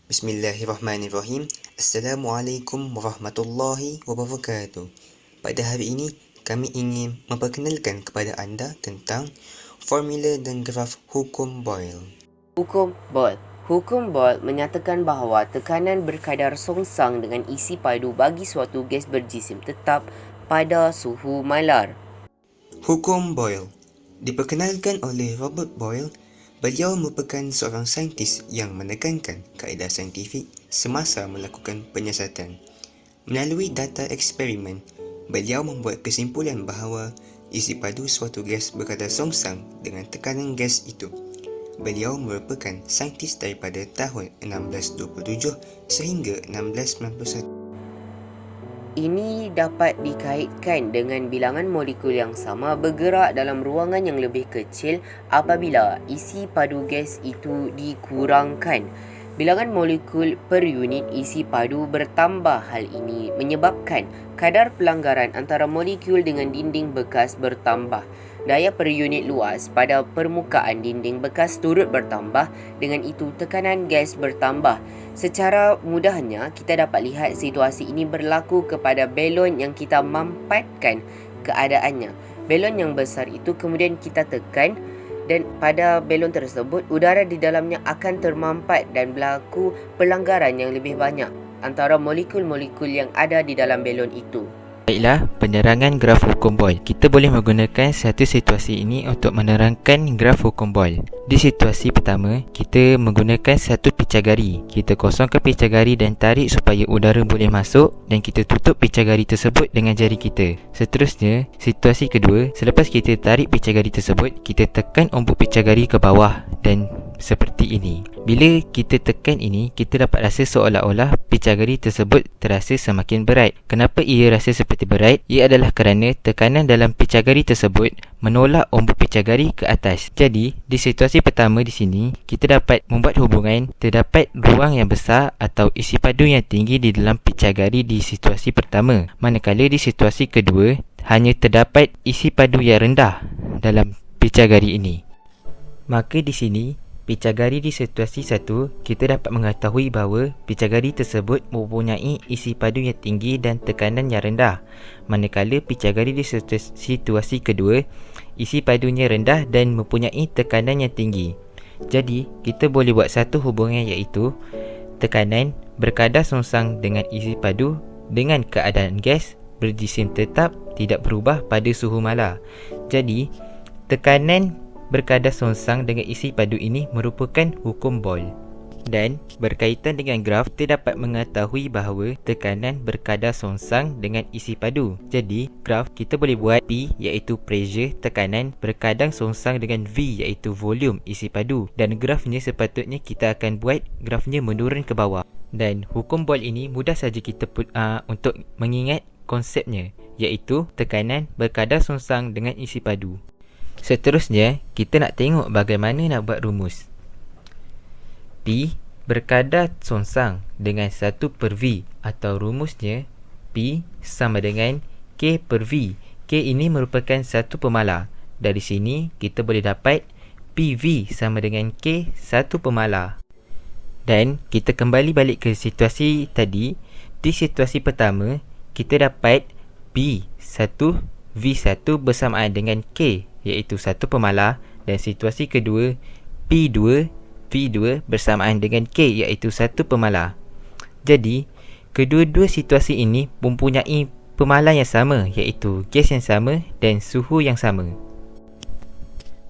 Bismillahirrahmanirrahim. Assalamualaikum warahmatullahi wabarakatuh. Pada hari ini, kami ingin memperkenalkan kepada anda tentang formula dan graf hukum Boyle. Hukum Boyle. Hukum Boyle menyatakan bahawa tekanan berkadar songsang dengan isi padu bagi suatu gas berjisim tetap pada suhu malar. Hukum Boyle diperkenalkan oleh Robert Boyle. Beliau merupakan seorang saintis yang menekankan kaedah saintifik semasa melakukan penyiasatan. Melalui data eksperimen, beliau membuat kesimpulan bahawa isi padu suatu gas berkadar songsang dengan tekanan gas itu. Beliau merupakan saintis daripada tahun 1627 sehingga 1691. Ini dapat dikaitkan dengan bilangan molekul yang sama bergerak dalam ruangan yang lebih kecil apabila isi padu gas itu dikurangkan. Bilangan molekul per unit isi padu bertambah. Hal ini menyebabkan kadar pelanggaran antara molekul dengan dinding bekas bertambah. Daya per unit luas pada permukaan dinding bekas turut bertambah, dengan itu tekanan gas bertambah. Secara mudahnya, kita dapat lihat situasi ini berlaku kepada belon yang kita mampatkan keadaannya. Belon yang besar itu kemudian kita tekan, dan pada belon tersebut udara di dalamnya akan termampat dan berlaku pelanggaran yang lebih banyak antara molekul-molekul yang ada di dalam belon itu. Baiklah, penerangan graf hukum Boyle. Kita boleh menggunakan satu situasi ini untuk menerangkan graf hukum Boyle. Di situasi pertama, kita menggunakan satu picagari. Kita kosongkan picagari dan tarik supaya udara boleh masuk, dan kita tutup picagari tersebut dengan jari kita. Seterusnya, situasi kedua, selepas kita tarik picagari tersebut, kita tekan ombak picagari ke bawah dan seperti ini. Bila kita tekan ini, kita dapat rasa seolah-olah picagari tersebut terasa semakin berat. Kenapa ia rasa seperti berat? Ia adalah kerana tekanan dalam picagari tersebut menolak ombak picagari ke atas. Jadi, di situasi pertama di sini, kita dapat membuat hubungan terdapat ruang yang besar atau isi padu yang tinggi di dalam picagari di situasi pertama. Manakala di situasi kedua, hanya terdapat isi padu yang rendah dalam picagari ini. Maka di sini, picagari di situasi 1, kita dapat mengetahui bahawa picagari tersebut mempunyai isi padu yang tinggi dan tekanan yang rendah. Manakala picagari di situasi kedua, isi padunya rendah dan mempunyai tekanan yang tinggi. Jadi, kita boleh buat satu hubungan, iaitu tekanan berkadar songsang dengan isi padu dengan keadaan gas berjisim tetap tidak berubah pada suhu malar. Jadi, tekanan berkadar songsang dengan isi padu ini merupakan hukum Boyle. Dan berkaitan dengan graf, kita dapat mengetahui bahawa tekanan berkadar songsang dengan isi padu. Jadi, graf kita boleh buat P iaitu pressure, tekanan berkadar songsang dengan V iaitu volume, isi padu. Dan grafnya sepatutnya kita akan buat grafnya menurun ke bawah. Dan hukum Boyle ini mudah saja kita untuk mengingat konsepnya, iaitu tekanan berkadar songsang dengan isi padu. Seterusnya, kita nak tengok bagaimana nak buat rumus. P berkadar songsang dengan 1 per V, atau rumusnya P sama dengan K per V. K ini merupakan satu pemalar. Dari sini, kita boleh dapat PV sama dengan K 1 pemalar. Dan kita kembali balik ke situasi tadi. Di situasi pertama, kita dapat P1 V1 bersamaan dengan K iaitu 1 pemalar, dan situasi kedua P2 V2 bersamaan dengan K iaitu 1 pemalar. Jadi, kedua-dua situasi ini mempunyai pemalar yang sama, iaitu gas yang sama dan suhu yang sama.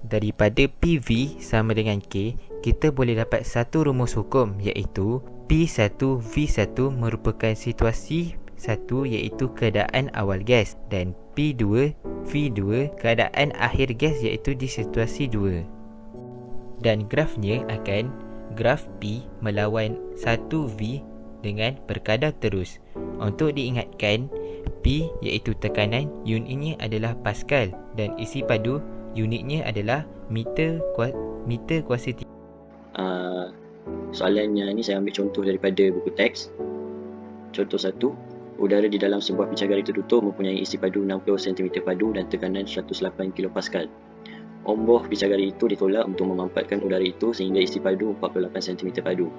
Daripada PV sama dengan K, kita boleh dapat satu rumus hukum, iaitu P1 V1 merupakan situasi 1 iaitu keadaan awal gas, dan P2 V2 keadaan akhir gas iaitu di situasi 2. Dan grafnya akan graf P melawan 1V dengan berkadar terus. Untuk diingatkan, P iaitu tekanan, unitnya adalah Pascal, dan isi padu unitnya adalah meter kuasa 3. Soalannya ni saya ambil contoh daripada buku teks. Contoh 1, udara di dalam sebuah picagari tertutup mempunyai isi padu 60 cm padu dan tekanan 108 kPa. Omboh picagari itu ditolak untuk memampatkan udara itu sehingga isi padu 48 cm padu.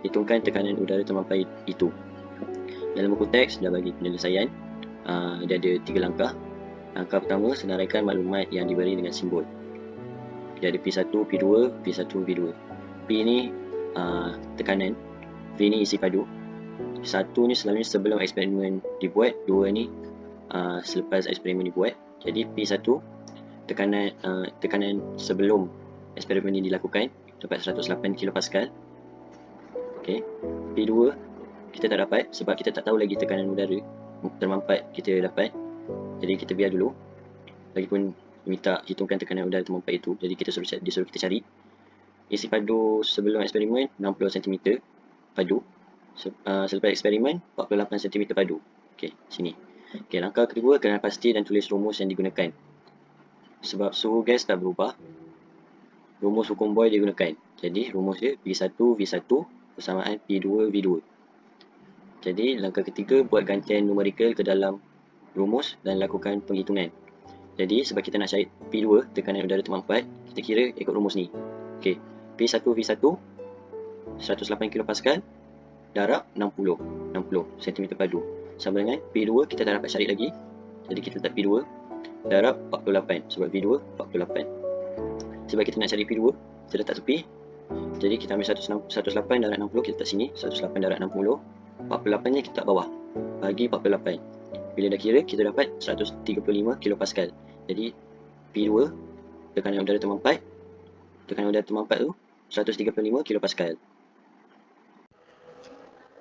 Hitungkan tekanan udara termampai itu. Dalam buku teks dah bagi penyelesaian. Dia ada 3 langkah. Langkah pertama, senaraikan maklumat yang diberi dengan simbol. Dia ada P1, P2, P1, P2. P ni tekanan, V ni isi padu. 1 ni selalunya sebelum eksperimen dibuat, 2 ni selepas eksperimen dibuat. Jadi P1 tekanan sebelum eksperimen ini dilakukan dapat 108 kPa. Okey. P2 kita tak dapat sebab kita tak tahu lagi tekanan udara termampat kita dapat. Jadi kita biar dulu. Lagipun minta hitungkan tekanan udara termampat itu. Jadi disuruh kita cari isi padu sebelum eksperimen 60 cm padu. Selepas eksperimen 48 cm padu. Okey, sini. Okey, langkah kedua, kenal pasti dan tulis rumus yang digunakan. Sebab suhu gas tak berubah, rumus hukum Boyle digunakan. Jadi rumus dia P1 V1 bersamaan P2 V2. Jadi langkah ketiga, buat gantian numerikal ke dalam rumus dan lakukan penghitungan. Jadi sebab kita nak cari P2 tekanan udara termampat, kita kira ikut rumus ni. Okey, P1 V1 108 kPa, darab 60 cm padu. Sama dengan P2 kita tak dapat cari lagi. Jadi kita letak P2 darab 48 sebab V2 48. Sebab kita nak cari P2, kita letak tepi. Jadi kita ambil 108 darab 60, kita letak sini. 108 darab 60, 48 nya kita letak bawah. Bagi 48. Bila dah kira, kita dapat 135 kPa. Jadi P2 tekanan udara termampat tu 135 kPa.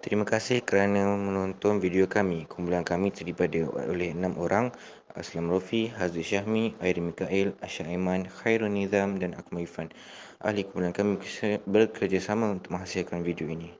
Terima kasih kerana menonton video kami. Kumpulan kami terdiri oleh 6 orang. Aslam Rofi, Haziq Syahmi, Airin Mikael, Asya Aiman, Khairul Nizam dan Akmal Irfan. Ahli kumpulan kami bekerjasama untuk menghasilkan video ini.